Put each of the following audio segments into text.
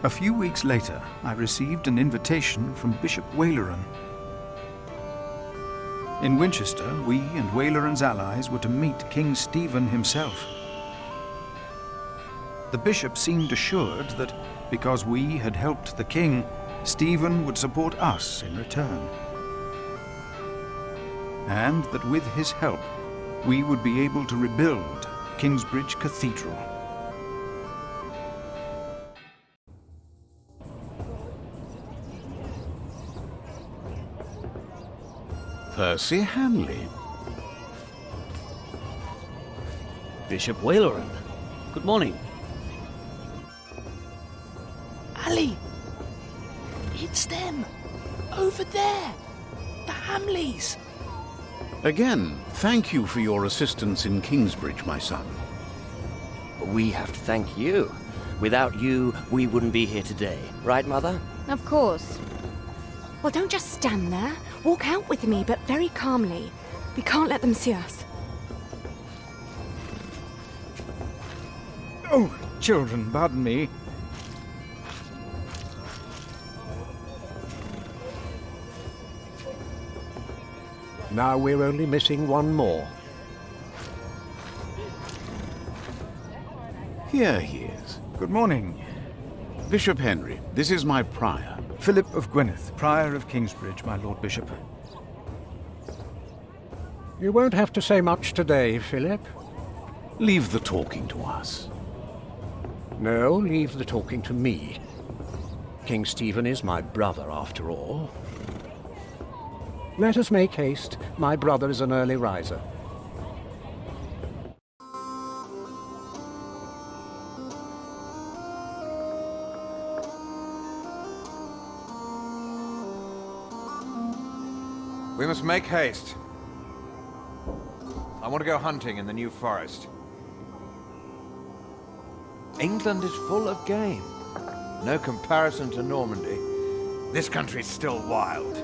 A few weeks later, I received an invitation from Bishop Waleran. In Winchester, we and Waleran's allies were to meet King Stephen himself. The bishop seemed assured that because we had helped the king, Stephen would support us in return, and that with his help, we would be able to rebuild Kingsbridge Cathedral. Percy Hamley. Bishop Waleran. Good morning. Ali! It's them! Over there! The Hamleys! Again, thank you for your assistance in Kingsbridge, my son. We have to thank you. Without you, we wouldn't be here today. Right, Mother? Of course. Well, don't just stand there. Walk out with me, but very calmly. We can't let them see us. Oh, children, pardon me. Now we're only missing one more. Here he is. Good morning. Bishop Henry, this is my prior. Philip of Gwynedd, Prior of Kingsbridge, my Lord Bishop. You won't have to say much today, Philip. Leave the talking to us. No, leave the talking to me. King Stephen is my brother, after all. Let us make haste. My brother is an early riser. We must make haste. I want to go hunting in the New Forest. England is full of game. No comparison to Normandy. This country's still wild.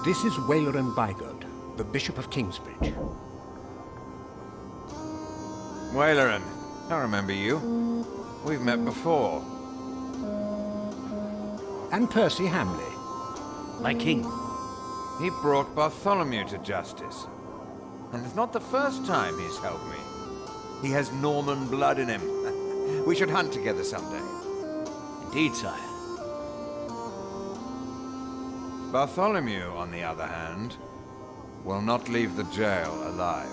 This is Waleran Bygod, the Bishop of Kingsbridge. Waleran, I remember you. We've met before. And Percy Hamley. My king. He brought Bartholomew to justice. And it's not the first time he's helped me. He has Norman blood in him. We should hunt together someday. Indeed, sire. Bartholomew, on the other hand, will not leave the jail alive.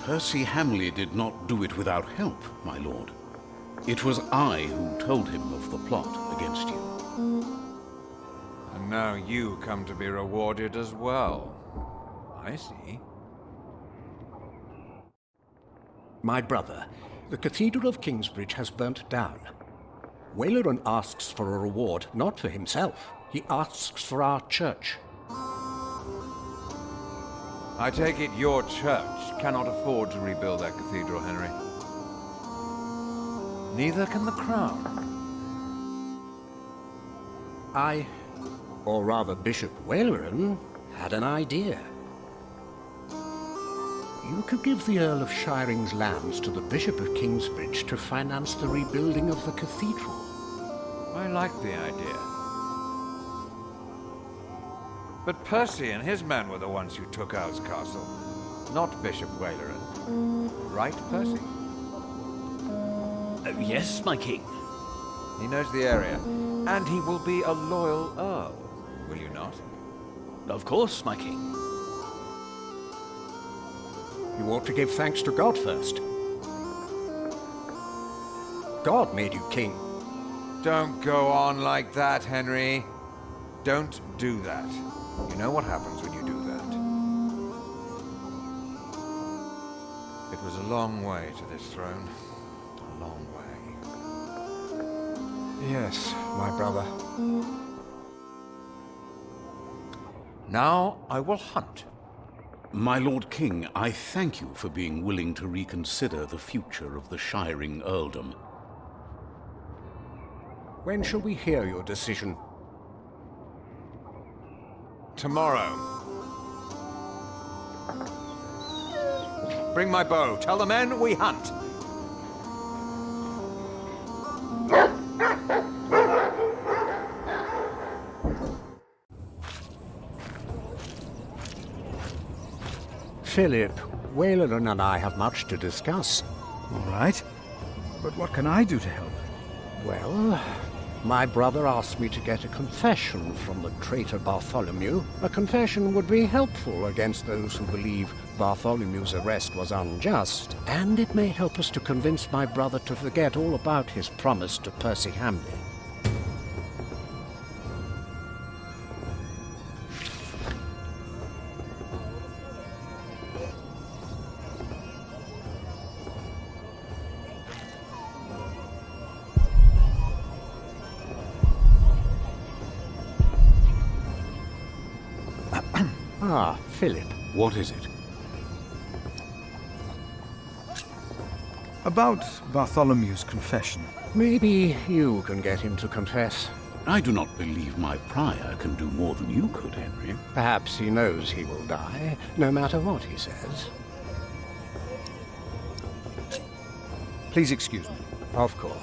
Percy Hamley did not do it without help, my lord. It was I who told him of the plot against you. And now you come to be rewarded as well. I see. My brother, the Cathedral of Kingsbridge has burnt down. Waleran asks for a reward, not for himself. He asks for our church. I take it your church cannot afford to rebuild that cathedral, Henry. Neither can the crown. I, or rather Bishop Waleran, had an idea. You could give the Earl of Shiring's lands to the Bishop of Kingsbridge to finance the rebuilding of the cathedral. I like the idea. But Percy and his men were the ones who took Owl's Castle, not Bishop Waleran. Right, Percy? Yes, my king. He knows the area, and he will be a loyal Earl, will you not? Of course, my king. You ought to give thanks to God first. God made you king. Don't go on like that, Henry. Don't do that. You know what happens when you do that. It was a long way to this throne. A long way. Yes, my brother. Now I will hunt. My Lord King, I thank you for being willing to reconsider the future of the Shiring earldom. When shall we hear your decision? tomorrow. Bring my bow. Tell the men we hunt. Philip, Wayland and I have much to discuss. All right. But what can I do to help? Well, my brother asked me to get a confession from the traitor Bartholomew. A confession would be helpful against those who believe Bartholomew's arrest was unjust, and it may help us to convince my brother to forget all about his promise to Percy Hamley. Ah, Philip. What is it? About Bartholomew's confession. Maybe you can get him to confess. I do not believe my prior can do more than you could, Henry. Perhaps he knows he will die, no matter what he says. Please excuse me. Of course.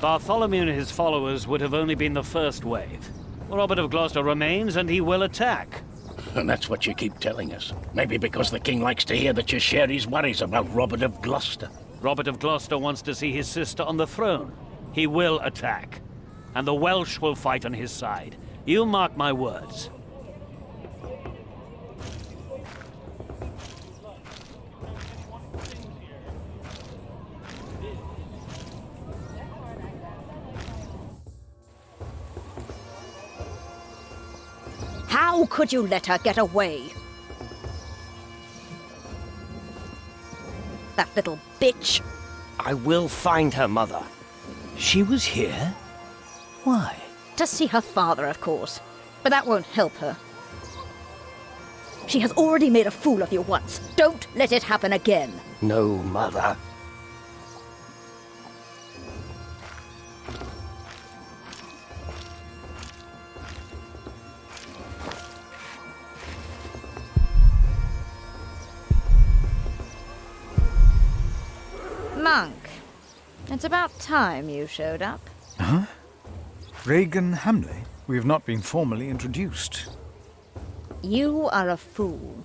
Bartholomew and his followers would have only been the first wave. Robert of Gloucester remains, and he will attack. And that's what you keep telling us. Maybe because the king likes to hear that you share his worries about Robert of Gloucester. Robert of Gloucester wants to see his sister on the throne. He will attack. And the Welsh will fight on his side. You mark my words. How could you let her get away? That little bitch. I will find her, Mother. She was here? Why? To see her father, of course. But that won't help her. She has already made a fool of you once. Don't let it happen again. No, Mother. Monk, it's about time you showed up. Huh? Regan Hamley? We have not been formally introduced. You are a fool.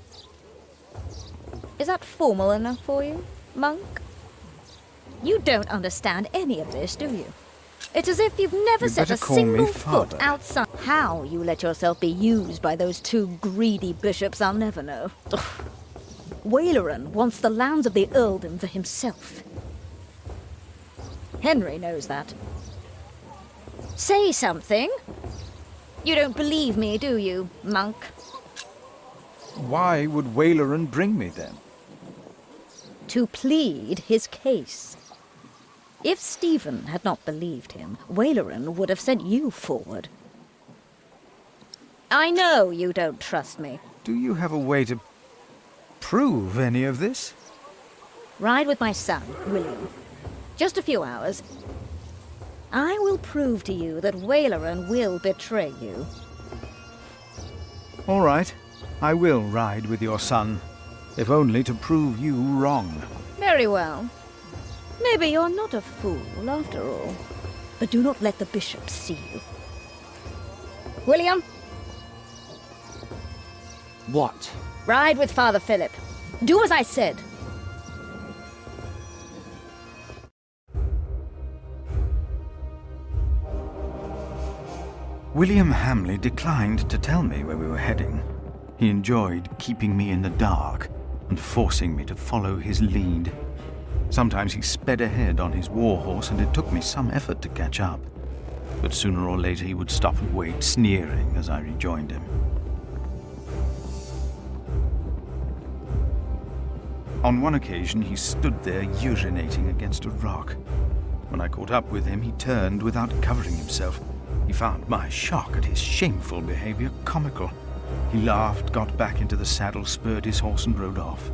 Is that formal enough for you, Monk? You don't understand any of this, do you? It's as if you've never You'd set better a call me single foot father. outside. How you let yourself be used by those two greedy bishops, I'll never know. Ugh. Waleran wants the lands of the earldom for himself. Henry knows that. Say something. You don't believe me, do you, Monk? Why would Waleran bring me then? To plead his case. If Stephen had not believed him, Waleran would have sent you forward. I know you don't trust me. Do you have a way to prove any of this? Ride with my son, William. Just a few hours. I will prove to you that Waleran will betray you. All right. I will ride with your son, if only to prove you wrong. Very well. Maybe you're not a fool, after all. But do not let the bishop see you. William, What? ride with Father Philip. Do as I said. William Hamley declined to tell me where we were heading. He enjoyed keeping me in the dark and forcing me to follow his lead. Sometimes he sped ahead on his war horse, and it took me some effort to catch up. but sooner or later he would stop and wait, sneering as I rejoined him. On one occasion, he stood there urinating against a rock. When I caught up with him, he turned without covering himself. He found my shock at his shameful behavior comical. He laughed, got back into the saddle, spurred his horse, and rode off.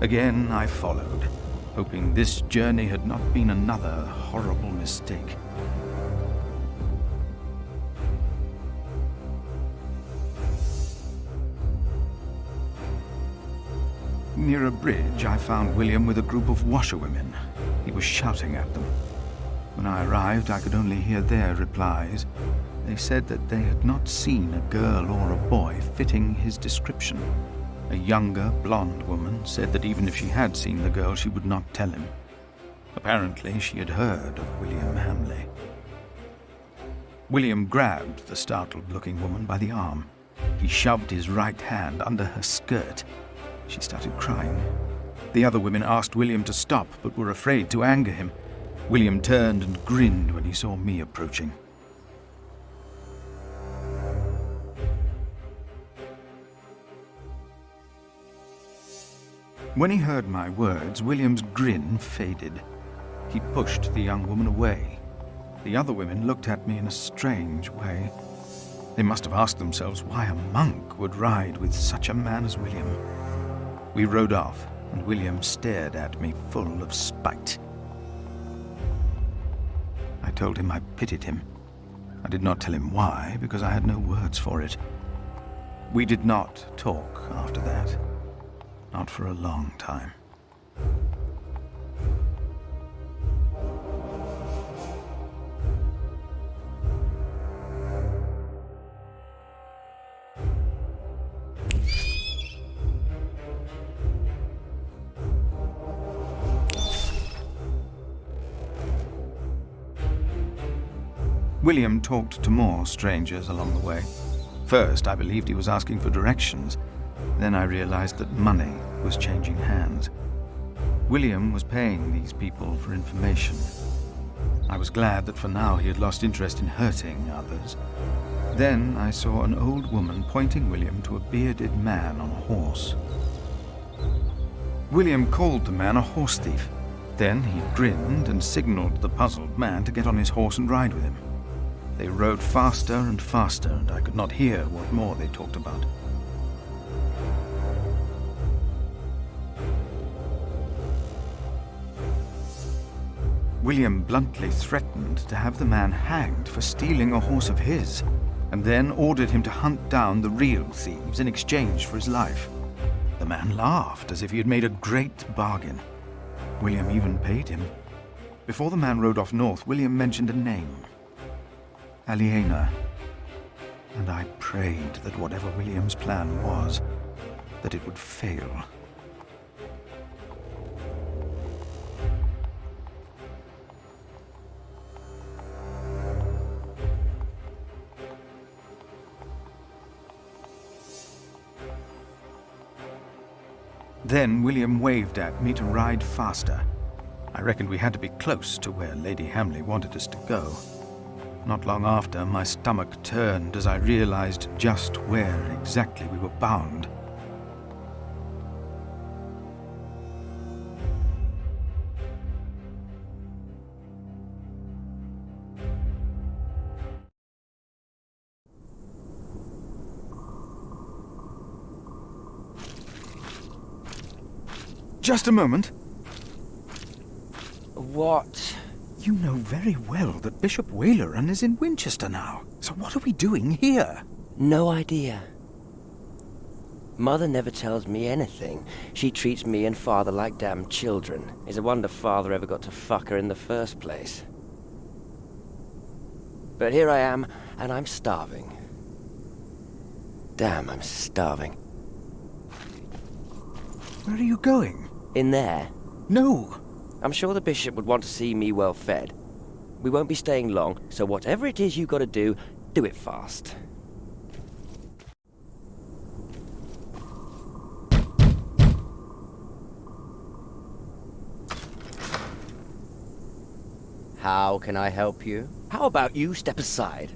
Again, I followed, hoping this journey had not been another horrible mistake. Near a bridge, I found William with a group of washerwomen. He was shouting at them. When I arrived, I could only hear their replies. They said that they had not seen a girl or a boy fitting his description. A younger, blonde woman said that even if she had seen the girl, she would not tell him. Apparently, she had heard of William Hamley. William grabbed the startled-looking woman by the arm. He shoved his right hand under her skirt. She started crying. The other women asked William to stop, but were afraid to anger him. William turned and grinned when he saw me approaching. When he heard my words, William's grin faded. He pushed the young woman away. The other women looked at me in a strange way. They must have asked themselves why a monk would ride with such a man as William. We rode off, and William stared at me full of spite. I told him I pitied him. I did not tell him why, because I had no words for it. We did not talk after that. Not for a long time. William talked to more strangers along the way. First, I believed he was asking for directions. Then I realized that money was changing hands. William was paying these people for information. I was glad that for now he had lost interest in hurting others. Then I saw an old woman pointing William to a bearded man on a horse. William called the man a horse thief. Then he grinned and signaled the puzzled man to get on his horse and ride with him. They rode faster and faster, and I could not hear what more they talked about. William bluntly threatened to have the man hanged for stealing a horse of his, and then ordered him to hunt down the real thieves in exchange for his life. The man laughed as if he had made a great bargain. William even paid him. Before the man rode off north, William mentioned a name. Aliena. And I prayed that whatever William's plan was, that it would fail. Then William waved at me to ride faster. I reckoned we had to be close to where Lady Hamley wanted us to go. Not long after, my stomach turned as I realized just where exactly we were bound. Just a moment. What? You know very well that Bishop Waleran is in Winchester now. So what are we doing here? No idea. Mother never tells me anything. She treats me and Father like damn children. It's a wonder Father ever got to fuck her in the first place. But here I am, and I'm starving. Damn, I'm starving. Where are you going? In there. No! I'm sure the bishop would want to see me well fed. We won't be staying long, so whatever it is you gotta do it fast. How can I help you? How about you step aside?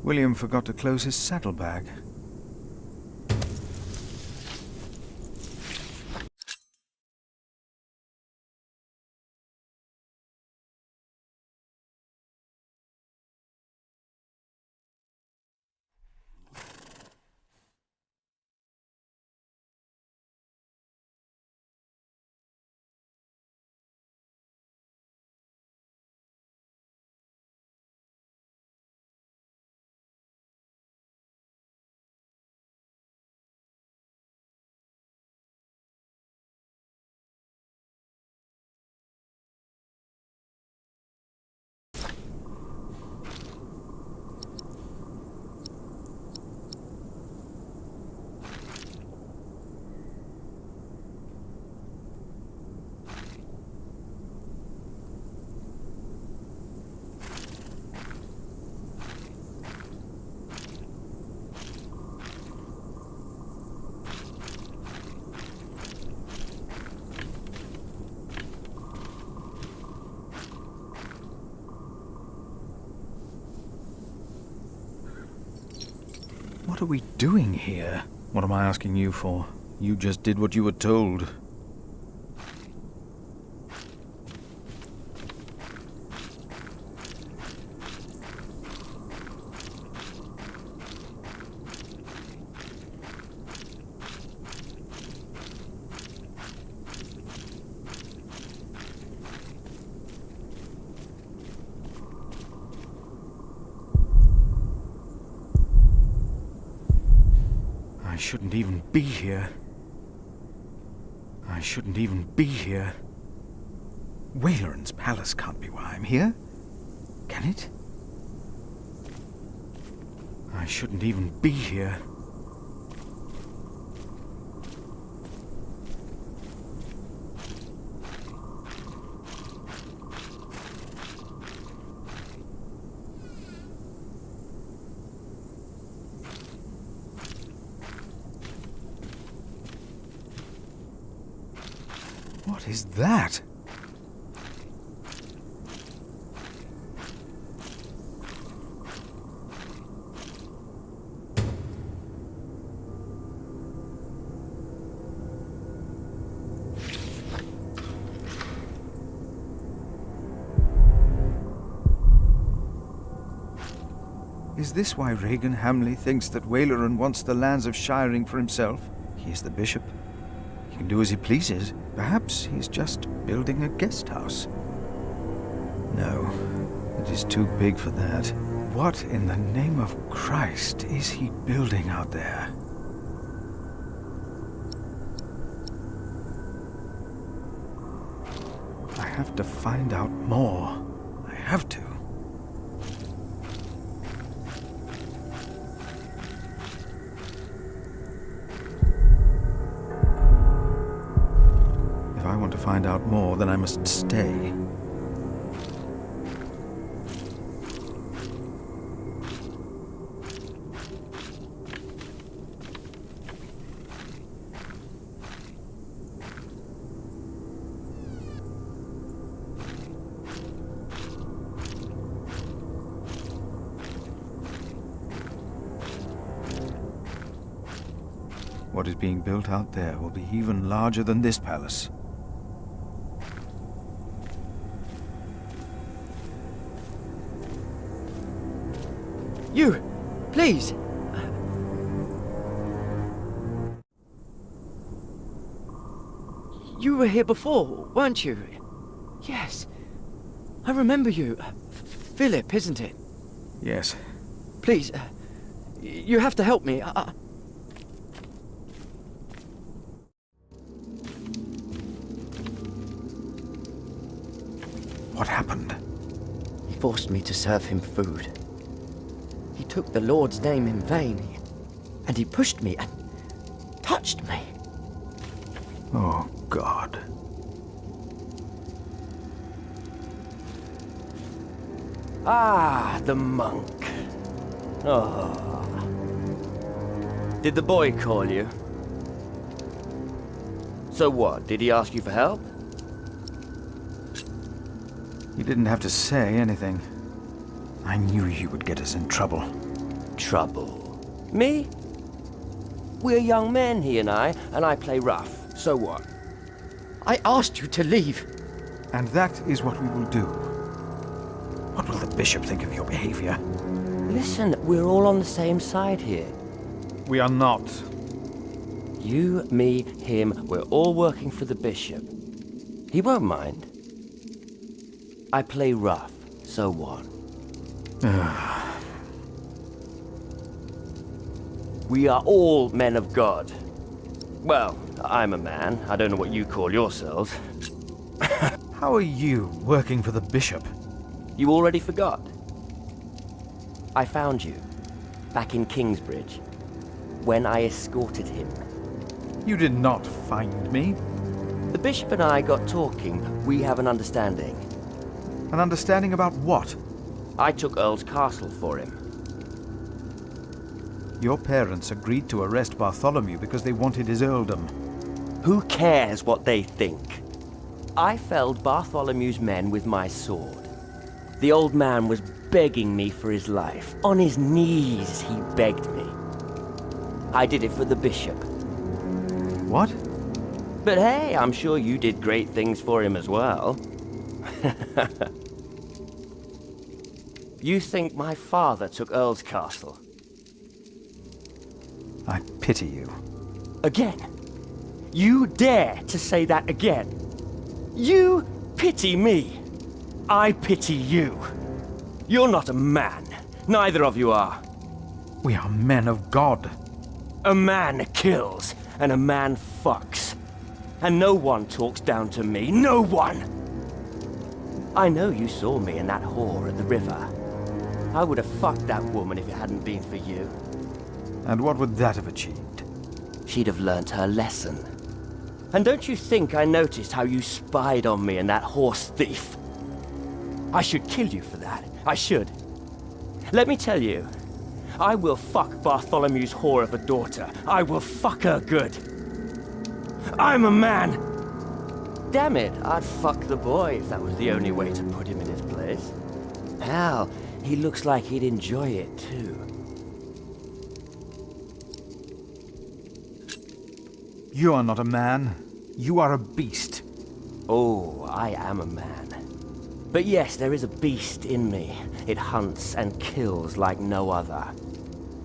William forgot to close his saddlebag. What are we doing here? What am I asking you for? You just did what you were told. I shouldn't even be here. I shouldn't even be here. Waylaren's palace can't be why I'm here. Can it? I shouldn't even be here. What is that? Is this why Regan Hamley thinks that Waylaren wants the lands of Shiring for himself? He is the bishop. He can do as he pleases. Perhaps he's just building a guest house. No, it is too big for that. What in the name of Christ is he building out there? I have to find out more. I have to. If I want to find out more, then I must stay. What is being built out there will be even larger than this palace. You! Please! You were here before, weren't you? Yes. I remember you. Philip, isn't it? Yes. Please, you have to help me. What happened? He forced me to serve him food. He took the Lord's name in vain, and he pushed me and touched me. Oh, God. Ah, the monk. Oh. Did the boy call you? So what? Did he ask you for help? He didn't have to say anything. I knew you would get us in trouble. Trouble? Me? We're young men, he and I play rough. So what? I asked you to leave. And that is what we will do. What will the bishop think of your behavior? Listen, we're all on the same side here. We are not. You, me, him, we're all working for the bishop. He won't mind. I play rough, so what? We are all men of God. Well, I'm a man. I don't know what you call yourselves. How are you working for the bishop? You already forgot. I found you, back in Kingsbridge, when I escorted him. You did not find me. The bishop and I got talking. We have an understanding. An understanding about what? I took Earl's castle for him. Your parents agreed to arrest Bartholomew because they wanted his earldom. Who cares what they think? I felled Bartholomew's men with my sword. The old man was begging me for his life. On his knees, he begged me. I did it for the bishop. What? But hey, I'm sure you did great things for him as well. You think my father took Earl's castle? I pity you. Again? You dare to say that again? You pity me. I pity you. You're not a man. Neither of you are. We are men of God. A man kills, and a man fucks. And no one talks down to me. No one! I know you saw me and that whore at the river. I would have fucked that woman if it hadn't been for you. And what would that have achieved? She'd have learnt her lesson. And don't you think I noticed how you spied on me and that horse thief? I should kill you for that. I should. Let me tell you, I will fuck Bartholomew's whore of a daughter. I will fuck her good. I'm a man! Damn it, I'd fuck the boy if that was the only way to put him in his place. Hell, he looks like he'd enjoy it too. You are not a man. You are a beast. Oh, I am a man. But yes, there is a beast in me. It hunts and kills like no other.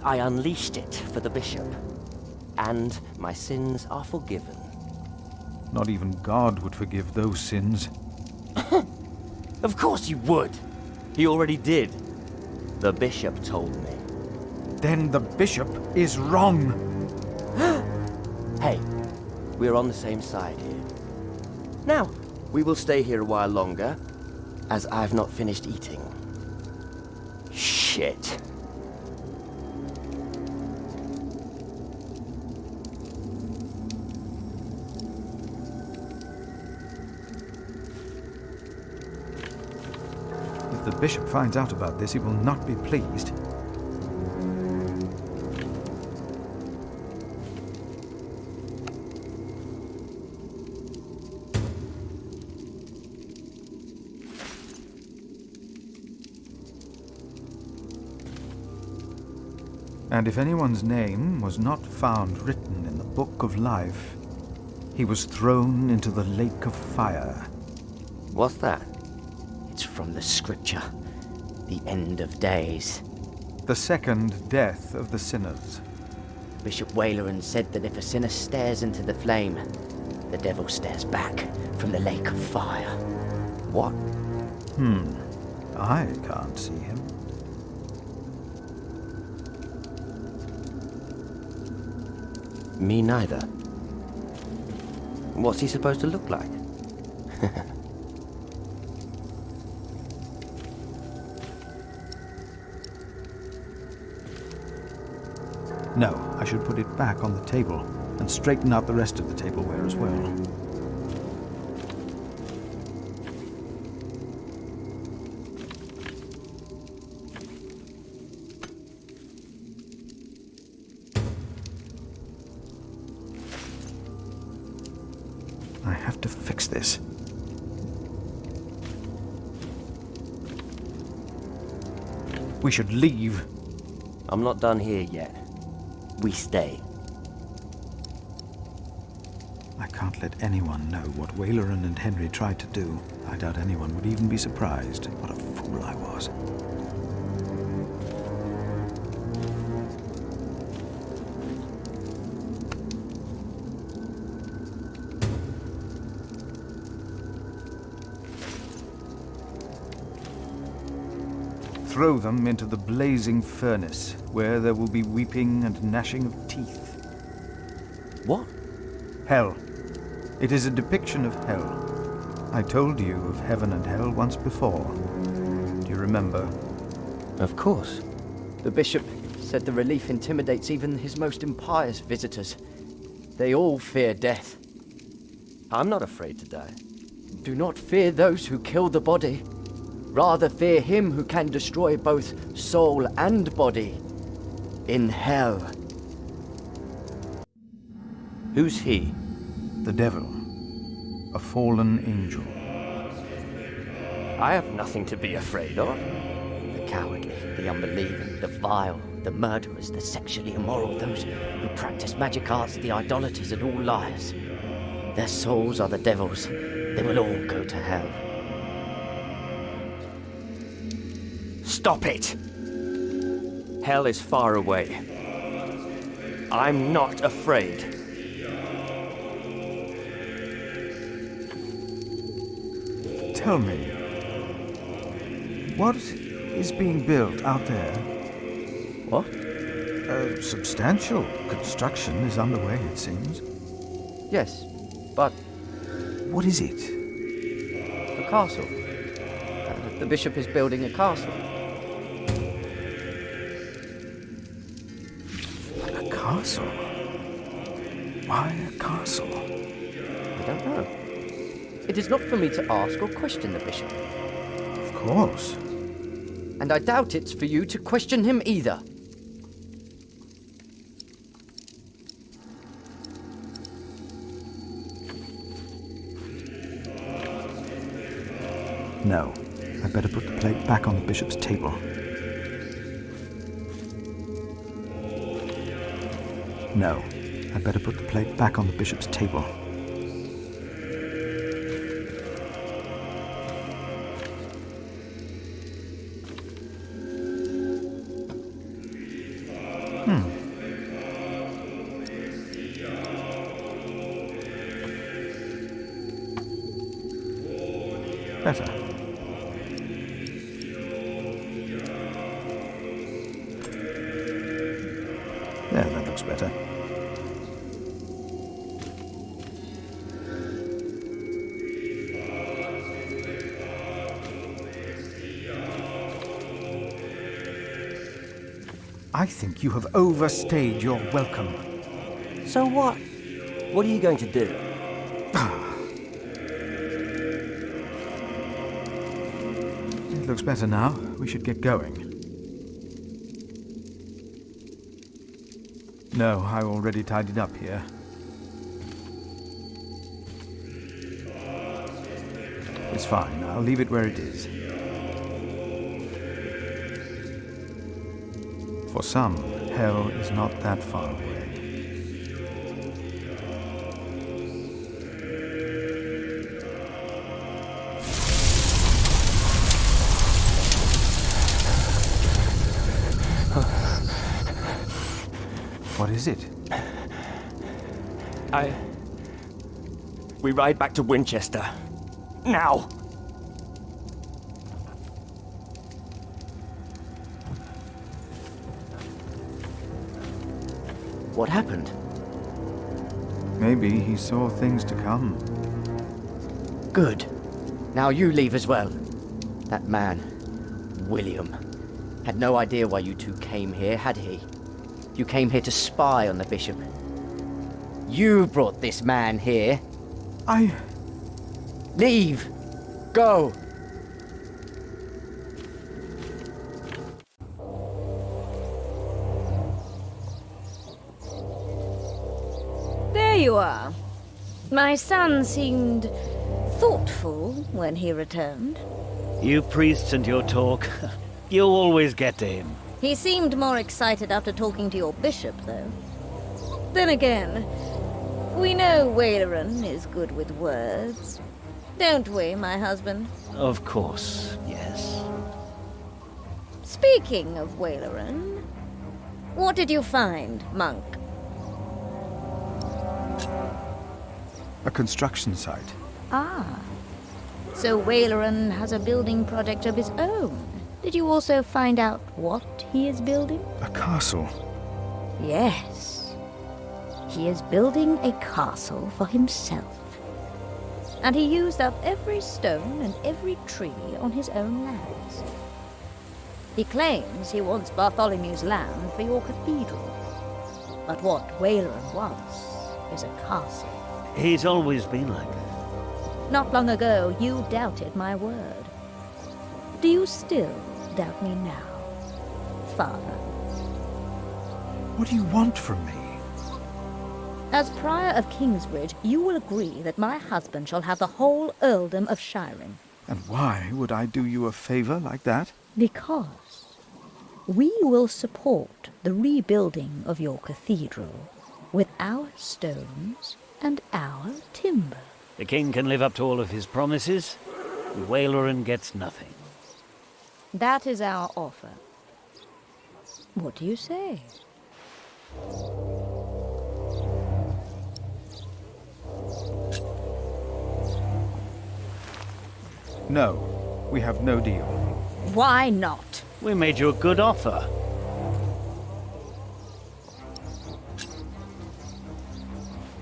I unleashed it for the bishop. And my sins are forgiven. Not even God would forgive those sins. Of course you would. He already did. The bishop told me. Then the bishop is wrong. Hey, we're on the same side here. Now, we will stay here a while longer, as I've not finished eating. Shit. If the bishop finds out about this, he will not be pleased. And if anyone's name was not found written in the book of life, he was thrown into the lake of fire. What's that? It's from the scripture. The end of days. The second death of the sinners. Bishop Wayland said that if a sinner stares into the flame, the devil stares back from the lake of fire. What? I can't see him. Me neither. What's he supposed to look like? No, I should put it back on the table and straighten out the rest of the tableware as well. I have to fix this. We should leave. I'm not done here yet. We stay. I can't let anyone know what Waleran and Henry tried to do. I doubt anyone would even be surprised. What a fool I was. Throw them into the blazing furnace, where there will be weeping and gnashing of teeth. What? Hell. It is a depiction of hell. I told you of heaven and hell once before. Do you remember? Of course. The bishop said the relief intimidates even his most impious visitors. They all fear death. I'm not afraid to die. Do not fear those who kill the body. Rather fear him who can destroy both soul and body in hell. Who's he? The devil. A fallen angel. I have nothing to be afraid of. The cowardly, the unbelieving, the vile, the murderers, the sexually immoral, those who practice magic arts, the idolaters, and all liars. Their souls are the devil's. They will all go to hell. Stop it! Hell is far away. I'm not afraid. Tell me, what is being built out there? What? A substantial construction is underway, it seems. Yes, but... What is it? A castle. The bishop is building a castle. A castle? Why a castle? I don't know. It is not for me to ask or question the bishop. Of course. And I doubt it's for you to question him either. No. I better put the plate back on the bishop's table. No. I better put the plate back on the bishop's table. Better. There, that looks better. I think you have overstayed your welcome. So what? What are you going to do? It looks better now. We should get going. No, I already tidied up here. It's fine. I'll leave it where it is. For some, hell is not that far away. What is it? We ride back to Winchester. Now! What happened? Maybe he saw things to come. Good. Now you leave as well. That man, William, had no idea why you two came here, had he? You came here to spy on the bishop. You brought this man here. Leave! Go! There you are. My son seemed thoughtful when he returned. You priests and your talk. You always get to him. He seemed more excited after talking to your bishop, though. Then again, we know Waleran is good with words. Don't we, my husband? Of course, yes. Speaking of Waleran, what did you find, monk? A construction site. Ah. So Waleran has a building project of his own. Did you also find out what he is building? A castle. Yes. He is building a castle for himself. And he used up every stone and every tree on his own lands. He claims he wants Bartholomew's land for your cathedral. But what Waleran wants is a castle. He's always been like that. Not long ago, you doubted my word. Do you still doubt me now, Father? What do you want from me? As Prior of Kingsbridge, you will agree that my husband shall have the whole earldom of Shiring. And why would I do you a favor like that? Because we will support the rebuilding of your cathedral with our stones and our timber. The king can live up to all of his promises, and Waleran gets nothing. That is our offer. What do you say? No, we have no deal. Why not? We made you a good offer.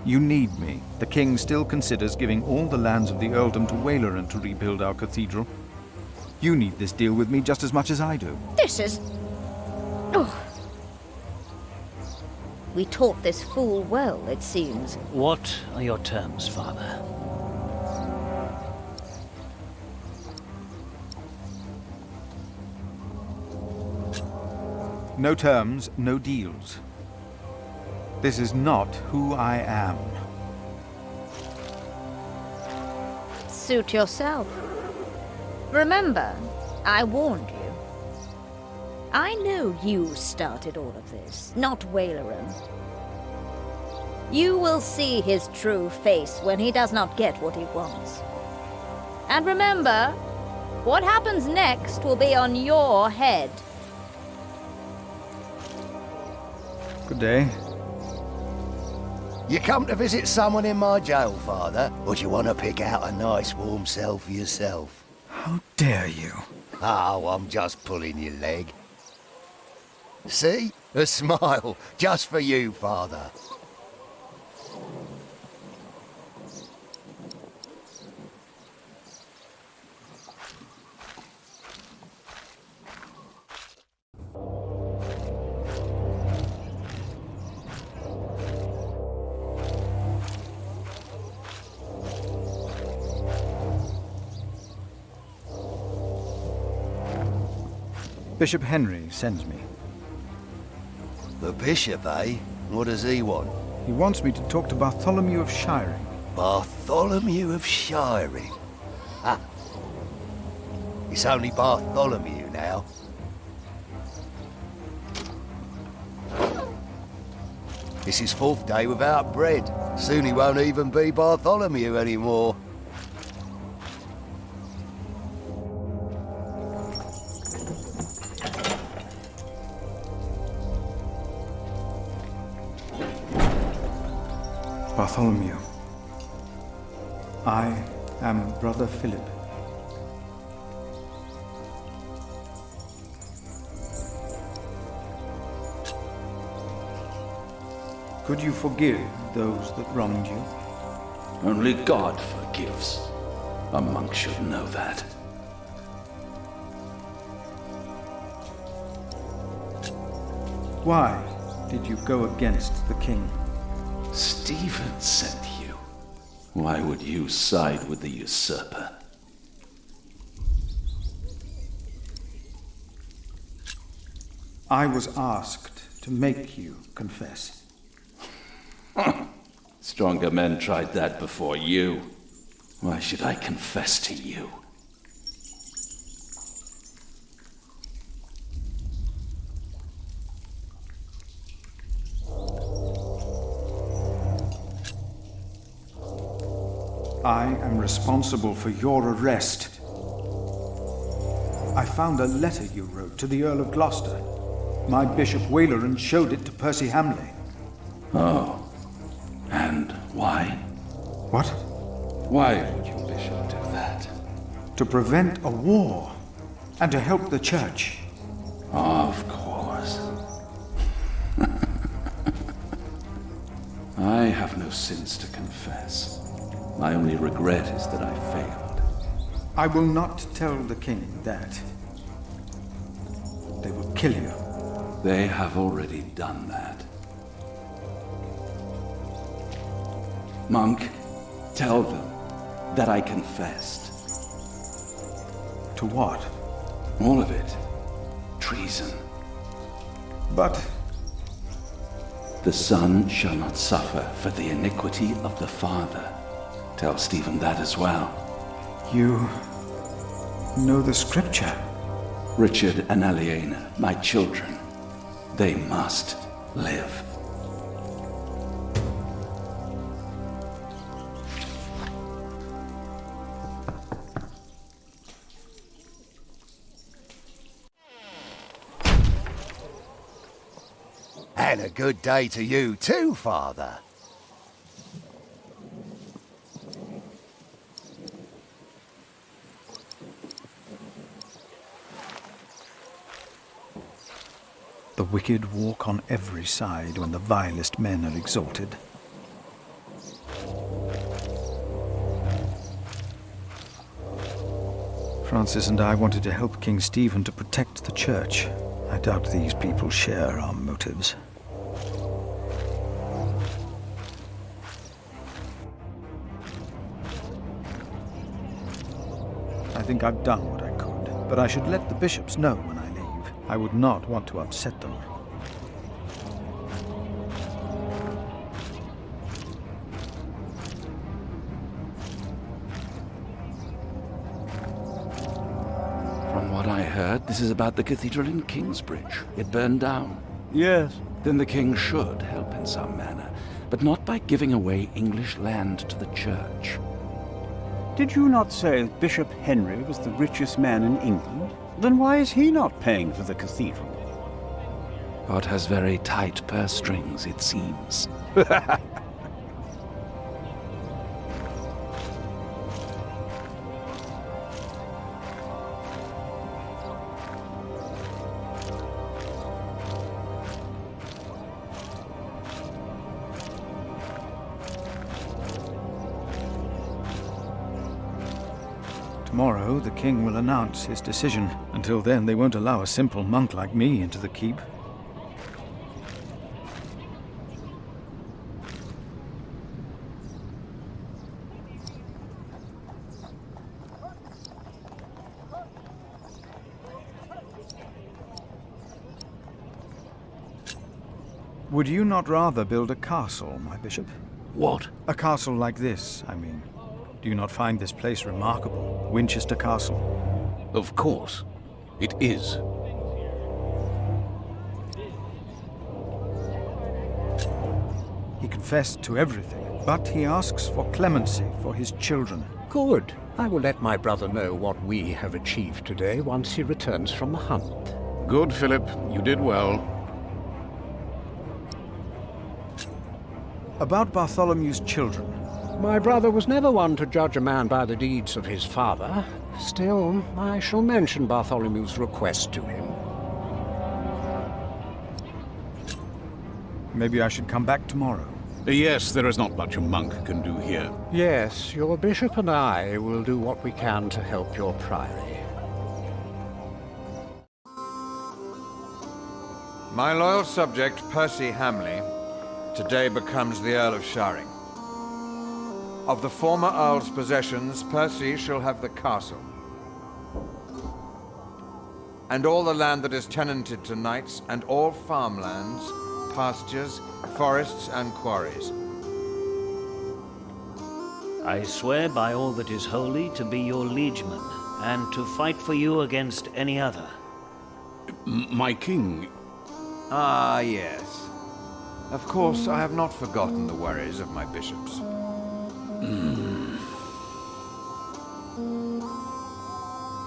You need me. The king still considers giving all the lands of the earldom to Waleran to rebuild our cathedral. You need this deal with me just as much as I do. This is... Oh. We taught this fool well, it seems. What are your terms, Father? No terms, no deals. This is not who I am. Suit yourself. Remember, I warned you. I know you started all of this, not Waleran. You will see his true face when he does not get what he wants. And remember, what happens next will be on your head. Good day. You come to visit someone in my jail, Father? Or do you want to pick out a nice warm cell for yourself? How dare you? Oh, I'm just pulling your leg. See? A smile, just for you, Father. Bishop Henry sends me. The bishop, eh? What does he want? He wants me to talk to Bartholomew of Shiring. Bartholomew of Shiring? Ha! It's only Bartholomew now. It's his 4th day without bread. Soon he won't even be Bartholomew anymore. Bartholomew, I am Brother Philip. Could you forgive those that wronged you? Only God forgives. A monk should know that. Why? did you go against the king? Stephen sent you. Why would you side with the usurper? I was asked to make you confess. Stronger men tried that before you. Why should I confess to you? I am responsible for your arrest. I found a letter you wrote to the Earl of Gloucester. My Bishop Waleran showed it to Percy Hamley. Oh. And why? What? Why would your bishop do that? To prevent a war, and to help the church. Of course. I have no sins to confess. My only regret is that I failed. I will not tell the king that. They will kill you. They have already done that. Monk, tell them that I confessed. To what? All of it. Treason. But... The son shall not suffer for the iniquity of the father. Tell Stephen that as well. You know the scripture? Richard and Aliena, my children, they must live. And a good day to you too, Father. The wicked walk on every side when the vilest men are exalted. Francis and I wanted to help King Stephen to protect the church. I doubt these people share our motives. I think I've done what I could, but I should let the bishops know when I leave. I would not want to upset them. From what I heard, this is about the cathedral in Kingsbridge. It burned down. Yes. Then the king should help in some manner, but not by giving away English land to the church. Did you not say that Bishop Henry was the richest man in England? Then why is he not paying for the cathedral? God has very tight purse strings, it seems. Tomorrow, the king will announce his decision. Until then, they won't allow a simple monk like me into the keep. Would you not rather build a castle, my bishop? What? A castle like this, I mean. Do you not find this place remarkable? Winchester Castle? Of course. It is. He confessed to everything, but he asks for clemency for his children. Good. I will let my brother know what we have achieved today once he returns from the hunt. Good, Philip. You did well. About Bartholomew's children. My brother was never one to judge a man by the deeds of his father. Still, I shall mention Bartholomew's request to him. Maybe I should come back tomorrow. Yes, there is not much a monk can do here. Yes, your bishop and I will do what we can to help your priory. My loyal subject, Percy Hamley, today becomes the Earl of Sharing. Of the former Earl's possessions, Percy shall have the castle. And all the land that is tenanted to knights, and all farmlands, pastures, forests, and quarries. I swear by all that is holy to be your liegeman, and to fight for you against any other. My king... Ah, yes. Of course, I have not forgotten the worries of my bishops.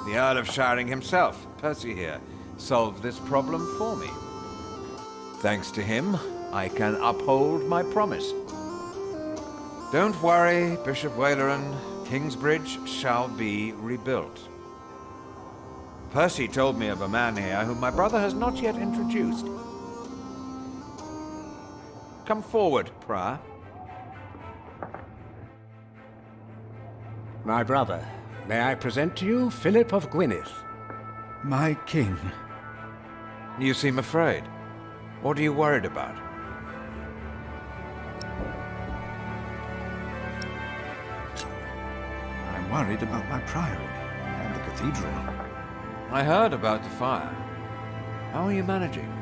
The Earl of Sharing himself, Percy here, solved this problem for me. Thanks to him, I can uphold my promise. Don't worry, Bishop Waleran. Kingsbridge shall be rebuilt. Percy told me of a man here whom my brother has not yet introduced. Come forward, Prior. My brother, may I present to you Philip of Gwynedd? My king. You seem afraid. What are you worried about? I'm worried about my priory and the cathedral. I heard about the fire. How are you managing?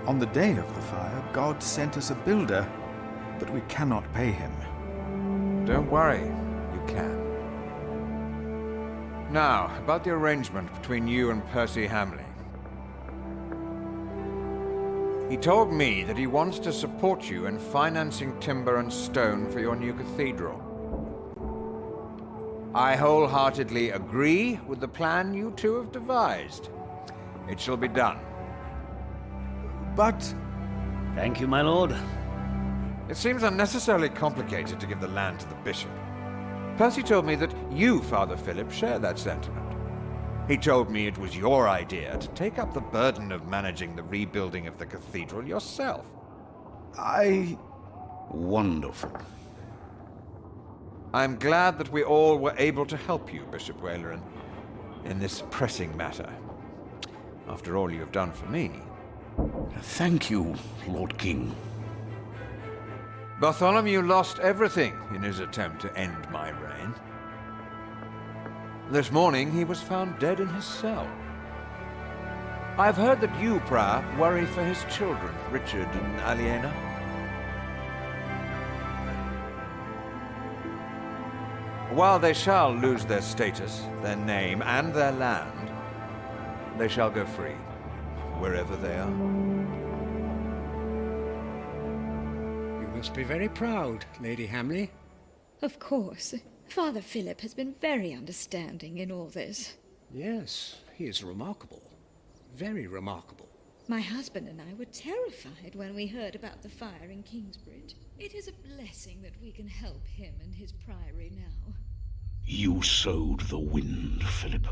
On the day of the fire, God sent us a builder, but we cannot pay him. Don't worry, you can. Now, about the arrangement between you and Percy Hamley. He told me that he wants to support you in financing timber and stone for your new cathedral. I wholeheartedly agree with the plan you two have devised. It shall be done. But... Thank you, my lord. It seems unnecessarily complicated to give the land to the bishop. Percy told me that you, Father Philip, share that sentiment. He told me it was your idea to take up the burden of managing the rebuilding of the cathedral yourself. Wonderful. I'm glad that we all were able to help you, Bishop Waleran, in this pressing matter. After all you have done for me. Thank you, Lord King. Bartholomew lost everything in his attempt to end my reign. This morning he was found dead in his cell. I've heard that you, Prior, worry for his children, Richard and Aliena. While they shall lose their status, their name, and their land, they shall go free, wherever they are. You must be very proud, Lady Hamley. Of course. Father Philip has been very understanding in all this. Yes, he is remarkable. Very remarkable. My husband and I were terrified when we heard about the fire in Kingsbridge. It is a blessing that we can help him and his priory now. You sowed the wind, Philip.